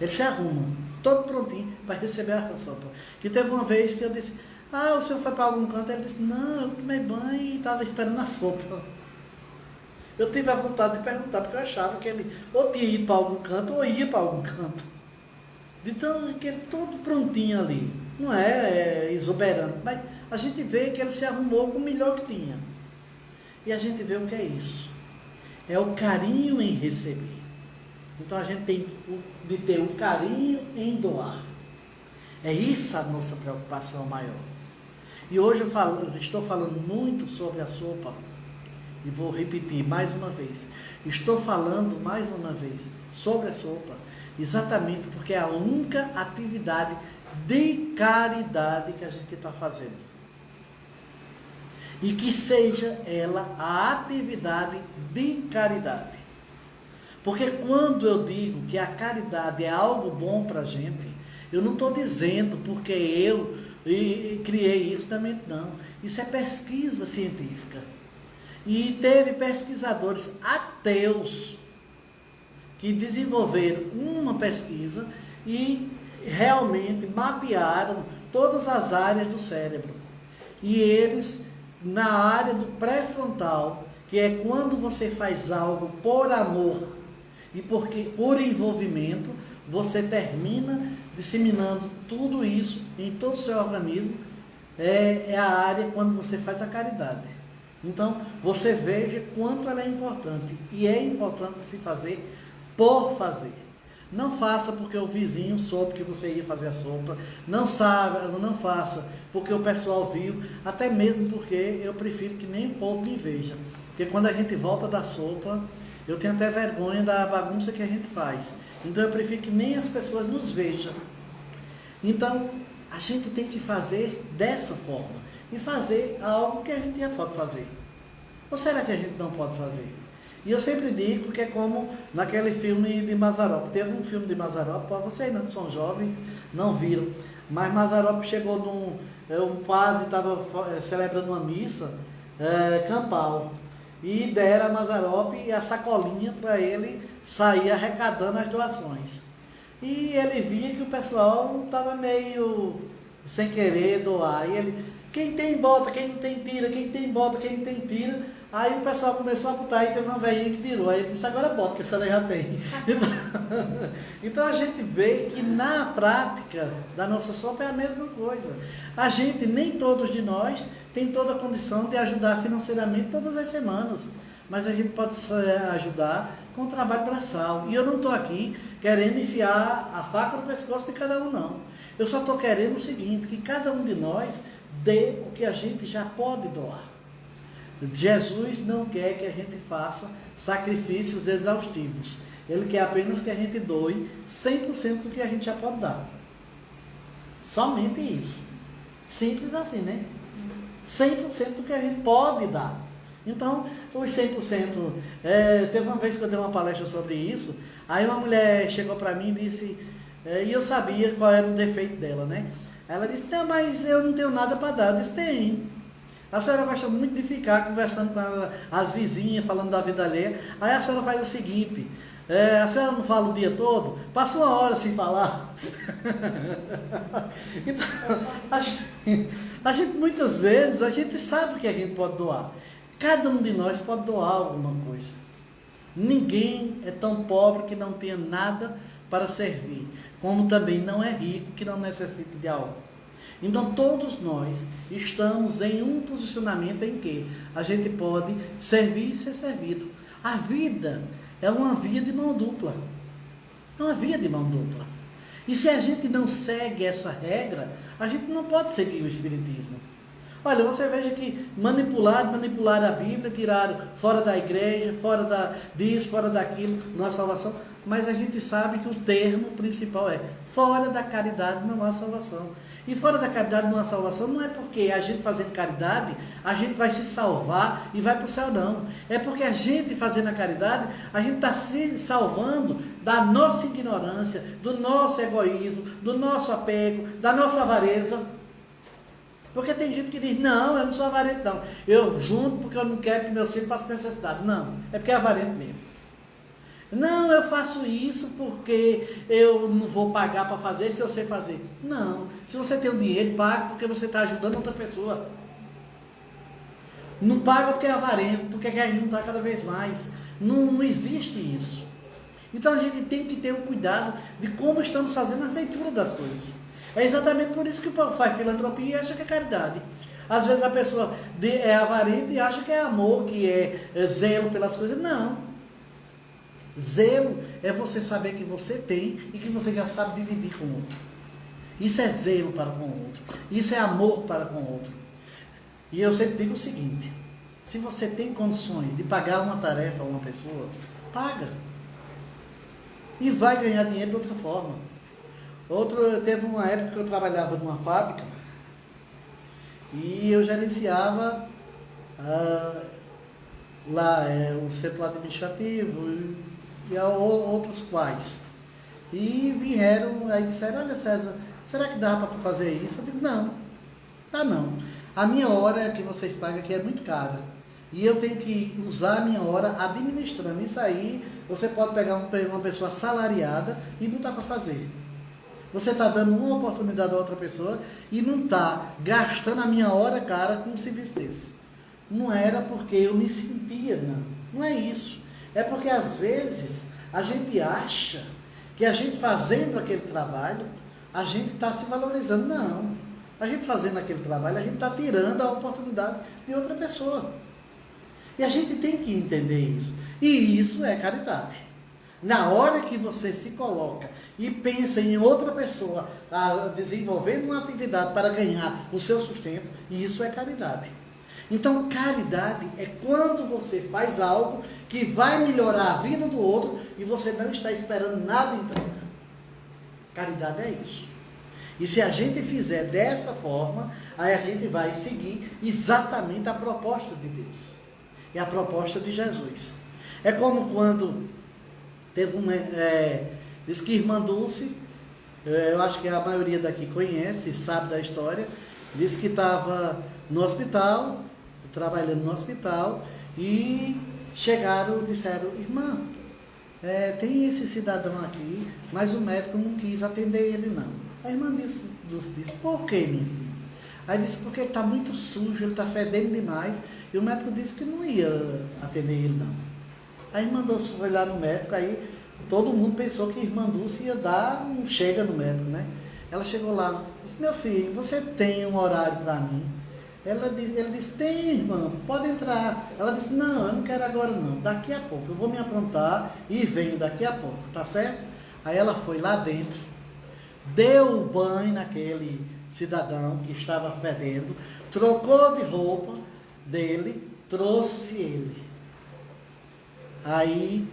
Ele se arruma, todo prontinho para receber a sopa. Que teve uma vez que eu disse, o senhor foi para algum canto? Ele disse, não, eu tomei banho e estava esperando a sopa. Eu tive a vontade de perguntar, porque eu achava que ele ou tinha ido para algum canto ou ia para algum canto. Então, que ele todo prontinho ali. Não é exuberante, mas a gente vê que ele se arrumou com o melhor que tinha. E a gente vê o que é isso. É o carinho em receber. Então a gente tem de ter o carinho em doar. É isso a nossa preocupação maior. E hoje eu estou falando muito sobre a sopa. E vou repetir mais uma vez. Estou falando mais uma vez sobre a sopa, exatamente porque é a única atividade de caridade que a gente está fazendo. E que seja ela a atividade de caridade. Porque quando eu digo que a caridade é algo bom para a gente, eu não estou dizendo porque eu criei isso também, não. Isso é pesquisa científica. E teve pesquisadores ateus que desenvolveram uma pesquisa e realmente mapearam todas as áreas do cérebro. E eles, na área do pré-frontal, que é quando você faz algo por amor e por envolvimento, você termina disseminando tudo isso em todo o seu organismo, é a área quando você faz a caridade. Então, você veja quanto ela é importante. E é importante se fazer por fazer. Não faça porque o vizinho soube que você ia fazer a sopa. Não faça porque o pessoal viu. Até mesmo porque eu prefiro que nem o povo me veja. Porque quando a gente volta da sopa, eu tenho até vergonha da bagunça que a gente faz. Então, eu prefiro que nem as pessoas nos vejam. Então, a gente tem que fazer dessa forma. E fazer algo que a gente já pode fazer. Ou será que a gente não pode fazer? E eu sempre digo que é como naquele filme de Mazzaropi. Teve um filme de Mazzaropi, vocês não que são jovens, não viram, mas Mazzaropi chegou um padre estava celebrando uma missa campal, e deram a Mazzaropi a sacolinha para ele sair arrecadando as doações. E ele via que o pessoal estava meio sem querer doar. E ele, quem tem bota, quem não tem tira, quem tem bota, quem não tem tira. Aí o pessoal começou a botar e teve uma velhinha que tirou. Aí ele disse, agora bota, que essa daí já tem. Então a gente vê que na prática da nossa sopa é a mesma coisa. A gente, nem todos de nós, tem toda a condição de ajudar financeiramente todas as semanas. Mas a gente pode ajudar com o trabalho braçal. E eu não estou aqui querendo enfiar a faca no pescoço de cada um, não. Eu só estou querendo o seguinte, que cada um de nós dê o que a gente já pode doar. Jesus não quer que a gente faça sacrifícios exaustivos. Ele quer apenas que a gente doe 100% do que a gente já pode dar. Somente isso. Simples assim, né? 100% do que a gente pode dar. Então, os 100%, teve uma vez que eu dei uma palestra sobre isso, aí uma mulher chegou para mim e disse, e eu sabia qual era o defeito dela, né? Ela disse, não, mas eu não tenho nada para dar. Eu disse, tem. A senhora gosta muito de ficar conversando com as vizinhas, falando da vida alheia. Aí a senhora faz o seguinte, a senhora não fala o dia todo? Passa uma hora sem falar. Então, a gente muitas vezes, a gente sabe o que a gente pode doar. Cada um de nós pode doar alguma coisa. Ninguém é tão pobre que não tenha nada para servir, como também não é rico que não necessite de algo. Então todos nós estamos em um posicionamento em que a gente pode servir e ser servido. A vida é uma via de mão dupla. É uma via de mão dupla. E se a gente não segue essa regra, a gente não pode seguir o Espiritismo. Olha, você veja que manipularam a Bíblia, tiraram fora da igreja, fora disso, fora daquilo, não há salvação. Mas a gente sabe que o termo principal é fora da caridade não há salvação. E fora da caridade não há salvação não é porque a gente fazendo caridade, a gente vai se salvar e vai para o céu, não. É porque a gente fazendo a caridade, a gente está se salvando da nossa ignorância, do nosso egoísmo, do nosso apego, da nossa avareza. Porque tem gente que diz, não, eu não sou avarento não. Eu junto porque eu não quero que meu filho passe necessidade. Não, é porque é avarento mesmo. Não, eu faço isso porque eu não vou pagar para fazer se eu sei fazer. Não, se você tem o dinheiro, paga porque você está ajudando outra pessoa. Não paga porque é avarento, porque quer juntar cada vez mais. Não existe isso. Então a gente tem que ter um cuidado de como estamos fazendo a leitura das coisas. É exatamente por isso que o povo faz filantropia e acha que é caridade. Às vezes a pessoa é avarenta e acha que é amor, que é zelo pelas coisas. Não. Zelo é você saber que você tem e que você já sabe dividir com o outro. Isso é zelo para com o outro. Isso é amor para com o outro. E eu sempre digo o seguinte, se você tem condições de pagar uma tarefa a uma pessoa, paga. E vai ganhar dinheiro de outra forma. Teve uma época que eu trabalhava numa fábrica e eu gerenciava lá o setor administrativo e outros quais. E vieram, aí disseram, olha César, será que dá para tu fazer isso? Eu digo, não, dá não. A minha hora que vocês pagam aqui é muito cara. E eu tenho que usar a minha hora administrando. Isso aí, você pode pegar uma pessoa salariada e botar para fazer. Você está dando uma oportunidade a outra pessoa e não está gastando a minha hora cara com um serviço desse. Não era porque eu me sentia, não. Não é isso. É porque às vezes a gente acha que a gente fazendo aquele trabalho, a gente está se valorizando. Não. A gente fazendo aquele trabalho, a gente está tirando a oportunidade de outra pessoa. E a gente tem que entender isso. E isso é caridade. Na hora que você se coloca e pensa em outra pessoa desenvolvendo uma atividade para ganhar o seu sustento, isso é caridade. Então, caridade é quando você faz algo que vai melhorar a vida do outro e você não está esperando nada em troca. Caridade é isso. E se a gente fizer dessa forma, aí a gente vai seguir exatamente a proposta de Deus. É a proposta de Jesus. É como quando teve diz que Irmã Dulce, eu acho que a maioria daqui conhece, sabe da história, disse que estava no hospital, trabalhando no hospital, e chegaram, disseram, irmã, tem esse cidadão aqui, mas o médico não quis atender ele não. A irmã disse, por que, minha filha? Aí disse, porque ele está muito sujo, ele está fedendo demais, e o médico disse que não ia atender ele não. Aí mandou foi lá no médico, aí todo mundo pensou que a irmã Dulce ia dar um chega no médico, né? Ela chegou lá, disse, meu filho, você tem um horário para mim? Ele disse, tem, irmã, pode entrar. Ela disse, não, eu não quero agora não, daqui a pouco, eu vou me aprontar e venho daqui a pouco, tá certo? Aí ela foi lá dentro, deu o banho naquele cidadão que estava fedendo, trocou de roupa dele, trouxe ele. Aí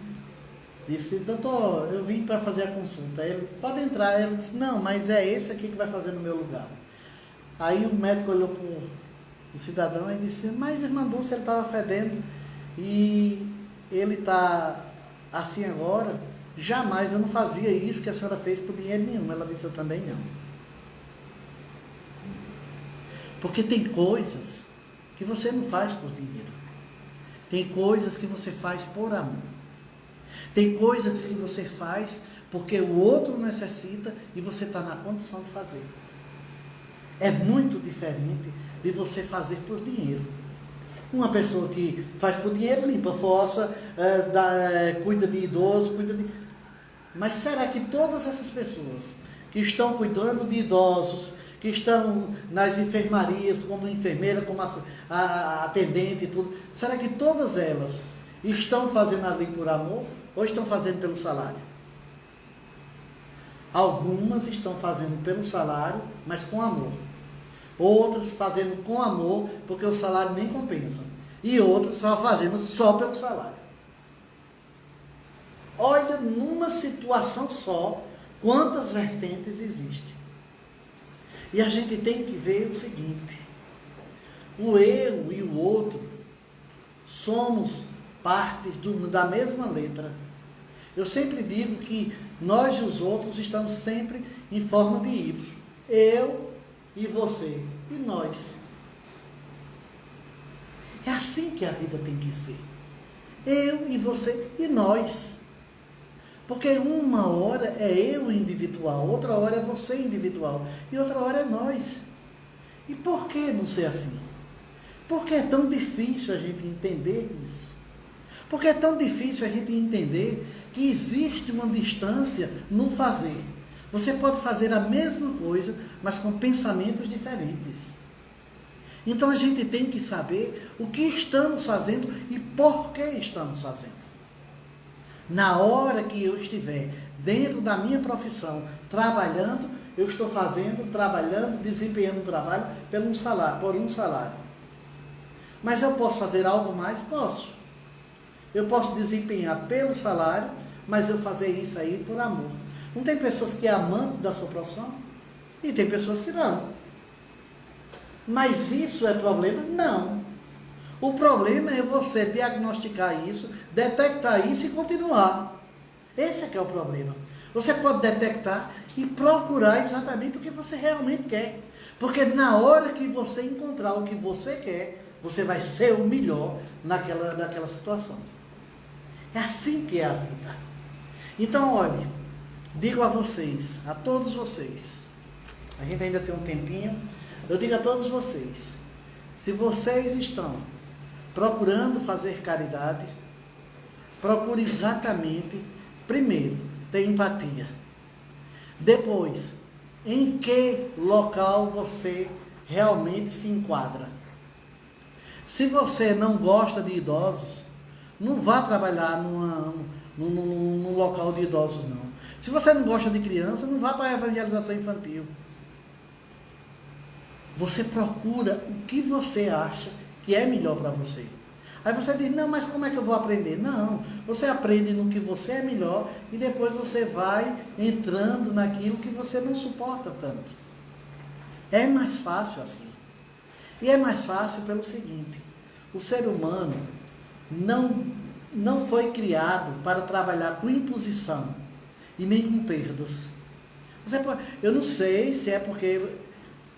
disse, doutor, eu vim para fazer a consulta. Ele, pode entrar. Ele disse, não, mas é esse aqui que vai fazer no meu lugar. Aí o médico olhou para o cidadão e disse, mas irmã Dulce, ele estava fedendo e ele está assim agora. Jamais, eu não fazia isso que a senhora fez por dinheiro nenhum. Ela disse, eu também não. Porque tem coisas que você não faz por dinheiro. Tem coisas que você faz por amor. Tem coisas que você faz porque o outro necessita e você está na condição de fazer. É muito diferente de você fazer por dinheiro. Uma pessoa que faz por dinheiro, limpa a fossa, cuida de idoso, Mas será que todas essas pessoas que estão cuidando de idosos, que estão nas enfermarias, como enfermeira, como a atendente e tudo, será que todas elas estão fazendo ali por amor ou estão fazendo pelo salário? Algumas estão fazendo pelo salário, mas com amor. Outras fazendo com amor, porque o salário nem compensa. E outras só fazendo só pelo salário. Olha, numa situação só, quantas vertentes existem. E a gente tem que ver o seguinte, o eu e o outro somos partes da mesma letra. Eu sempre digo que nós e os outros estamos sempre em forma de Y. Eu e você e nós. É assim que a vida tem que ser. Eu e você e nós. Porque uma hora é eu individual, outra hora é você individual e outra hora é nós. E por que não ser assim? Por que é tão difícil a gente entender isso? Porque é tão difícil a gente entender que existe uma distância no fazer. Você pode fazer a mesma coisa, mas com pensamentos diferentes. Então a gente tem que saber o que estamos fazendo e por que estamos fazendo. Na hora que eu estiver dentro da minha profissão, trabalhando, eu estou trabalhando, desempenhando um trabalho por um salário. Mas eu posso fazer algo mais? Posso. Eu posso desempenhar pelo salário, mas eu fazer isso aí por amor. Não tem pessoas que é amante da sua profissão? E tem pessoas que não. Mas isso é problema? Não. O problema é você diagnosticar isso, detectar isso e continuar. Esse é que é o problema. Você pode detectar e procurar exatamente o que você realmente quer. Porque na hora que você encontrar o que você quer, você vai ser o melhor naquela situação. É assim que é a vida. Então, olhe, digo a vocês, a todos vocês, a gente ainda tem um tempinho, eu digo a todos vocês, se vocês estão procurando fazer caridade, procure exatamente, primeiro, ter empatia. Depois, em que local você realmente se enquadra. Se você não gosta de idosos, não vá trabalhar num local de idosos, não. Se você não gosta de criança, não vá para a evangelização infantil. Você procura o que você acha que é melhor para você. Aí você diz, não, mas como é que eu vou aprender? Não, você aprende no que você é melhor e depois você vai entrando naquilo que você não suporta tanto. É mais fácil assim. E é mais fácil pelo seguinte, o ser humano não não foi criado para trabalhar com imposição e nem com perdas. Eu não sei se é porque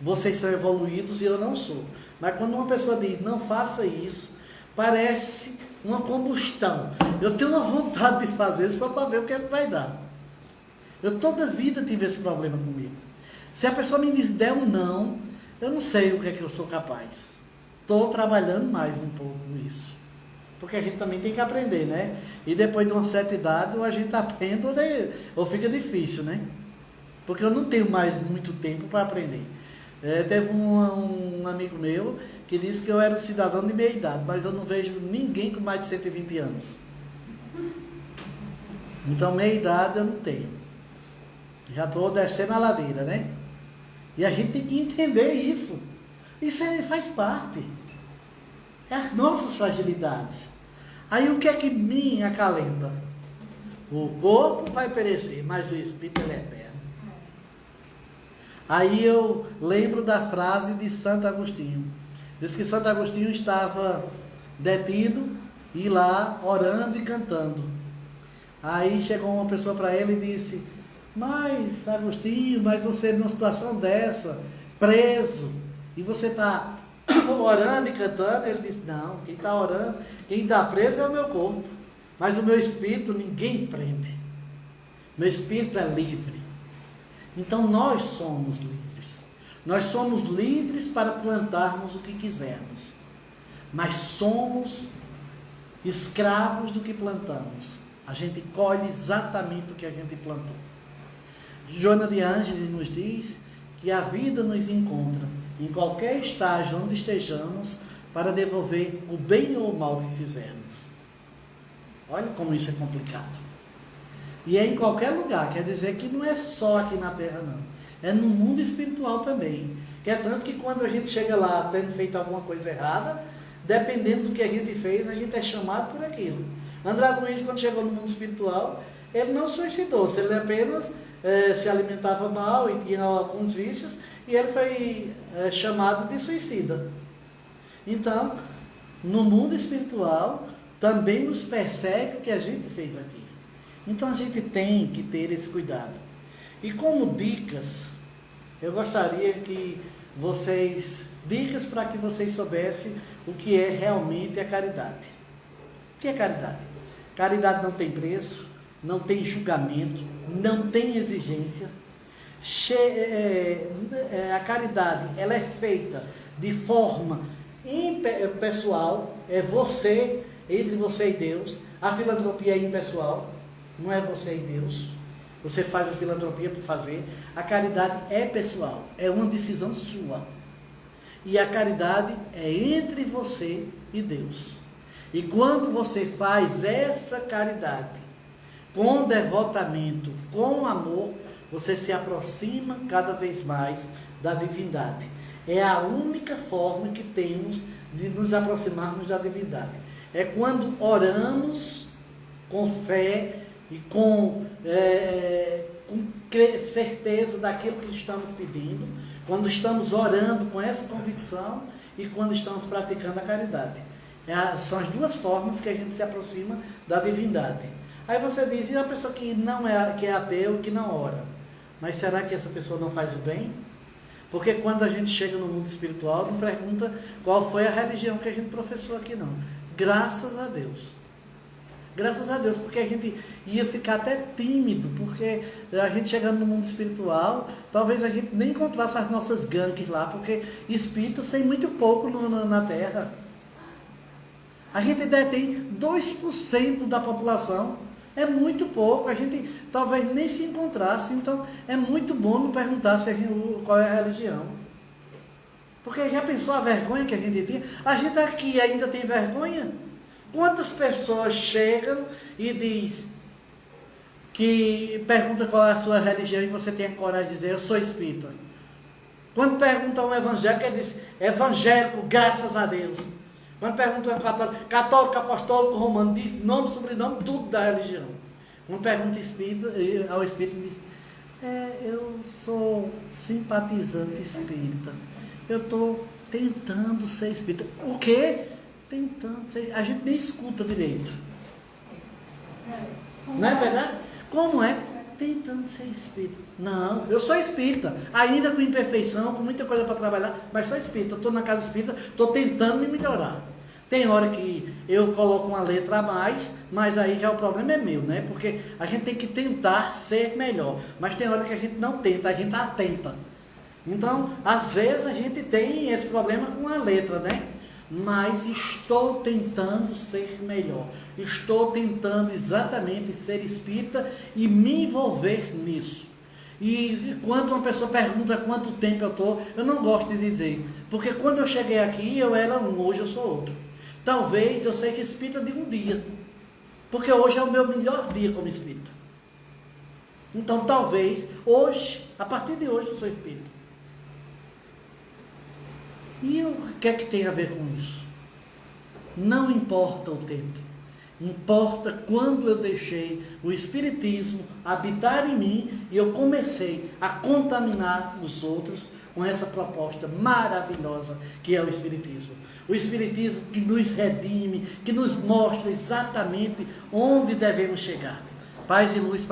vocês são evoluídos e eu não sou. Mas quando uma pessoa diz, não faça isso, parece uma combustão. Eu tenho uma vontade de fazer só para ver o que é que vai dar. Eu toda a vida tive esse problema comigo. Se a pessoa me der um não, eu não sei o que é que eu sou capaz. Estou trabalhando mais um pouco isso. Porque a gente também tem que aprender, né? E depois de uma certa idade, ou a gente aprende ou fica difícil, né? Porque eu não tenho mais muito tempo para aprender. Teve um amigo meu que disse que eu era um cidadão de meia idade, mas eu não vejo ninguém com mais de 120 anos. Então, meia idade eu não tenho. Já estou descendo a ladeira, né? E a gente tem que entender isso. Isso faz parte. É as nossas fragilidades. Aí o que é que me acalenta? O corpo vai perecer, mas o espírito ele é eterno. Aí eu lembro da frase de Santo Agostinho. Diz que Santo Agostinho estava detido e lá orando e cantando. Aí chegou uma pessoa para ele e disse: mas Agostinho, mas você numa situação dessa, preso, e você está orando e cantando? Ele disse: não, quem está orando, quem está preso é o meu corpo, mas o meu espírito ninguém prende. Meu espírito é livre. Então nós somos livres. Nós somos livres para plantarmos o que quisermos, mas somos escravos do que plantamos. A gente colhe exatamente o que a gente plantou. Joana de Ângeles nos diz que a vida nos encontra em qualquer estágio onde estejamos para devolver o bem ou o mal que fizermos. Olha como isso é complicado. E é em qualquer lugar, quer dizer que não é só aqui na Terra, não. É no mundo espiritual também. Que é tanto que quando a gente chega lá tendo feito alguma coisa errada, dependendo do que a gente fez, a gente é chamado por aquilo. André Luiz, quando chegou no mundo espiritual, ele não suicidou-se, ele apenas se alimentava mal e tinha alguns vícios, e ele foi chamado de suicida. Então, no mundo espiritual, também nos persegue o que a gente fez aqui. Então, a gente tem que ter esse cuidado. E como dicas, eu gostaria que dicas para que vocês soubessem o que é realmente a caridade. O que é caridade? Caridade não tem preço, não tem julgamento, não tem exigência. A caridade, ela é feita de forma impessoal, é você, entre você e Deus. A filantropia é impessoal, não é você e Deus. Você faz a filantropia por fazer. A caridade é pessoal, é uma decisão sua. E a caridade é entre você e Deus. E quando você faz essa caridade com devotamento, com amor, você se aproxima cada vez mais da divindade. É a única forma que temos de nos aproximarmos da divindade. É quando oramos com fé e com certeza daquilo que estamos pedindo, quando estamos orando com essa convicção e quando estamos praticando a caridade. São as duas formas que a gente se aproxima da divindade. Aí você diz: e a pessoa que que é ateu, que não ora? Mas será que essa pessoa não faz o bem? Porque quando a gente chega no mundo espiritual, não pergunta qual foi a religião que a gente professou aqui, não. Graças a Deus. Graças a Deus, porque a gente ia ficar até tímido, porque a gente chegando no mundo espiritual, talvez a gente nem encontrasse as nossas gangues lá, porque espíritas tem muito pouco na Terra. A gente detém 2% da população, é muito pouco, a gente talvez nem se encontrasse, então é muito bom não perguntar qual é a religião. Porque já pensou a vergonha que a gente tinha? A gente aqui ainda tem vergonha? Quantas pessoas chegam e perguntam qual é a sua religião e você tem a coragem de dizer: eu sou espírita? Quando pergunta um evangélico, ele diz: evangélico, graças a Deus. Quando pergunta um católico, apostólico, romano, diz nome, sobrenome, tudo da religião. Quando pergunta espírita, ao espírita, diz: eu sou simpatizante espírita. Eu estou tentando ser espírita. O quê? Tentando ser. A gente nem escuta direito. Não é verdade? Como é? Tentando ser espírita. Não, eu sou espírita, ainda com imperfeição, com muita coisa para trabalhar, mas sou espírita, estou na casa espírita, estou tentando me melhorar. Tem hora que eu coloco uma letra a mais, mas aí já o problema é meu, né? Porque a gente tem que tentar ser melhor, mas tem hora que a gente não tenta, a gente atenta. Então, às vezes a gente tem esse problema com a letra, né? Mas estou tentando ser melhor. Estou tentando exatamente ser espírita e me envolver nisso. E quando uma pessoa pergunta quanto tempo eu estou, eu não gosto de dizer. Porque quando eu cheguei aqui, eu era um, hoje eu sou outro. Talvez eu seja espírita de um dia. Porque hoje é o meu melhor dia como espírita. Então talvez, hoje, a partir de hoje eu sou espírita. E o que é que tem a ver com isso? Não importa o tempo. Importa quando eu deixei o Espiritismo habitar em mim e eu comecei a contaminar os outros com essa proposta maravilhosa que é o Espiritismo. O Espiritismo que nos redime, que nos mostra exatamente onde devemos chegar. Paz e luz para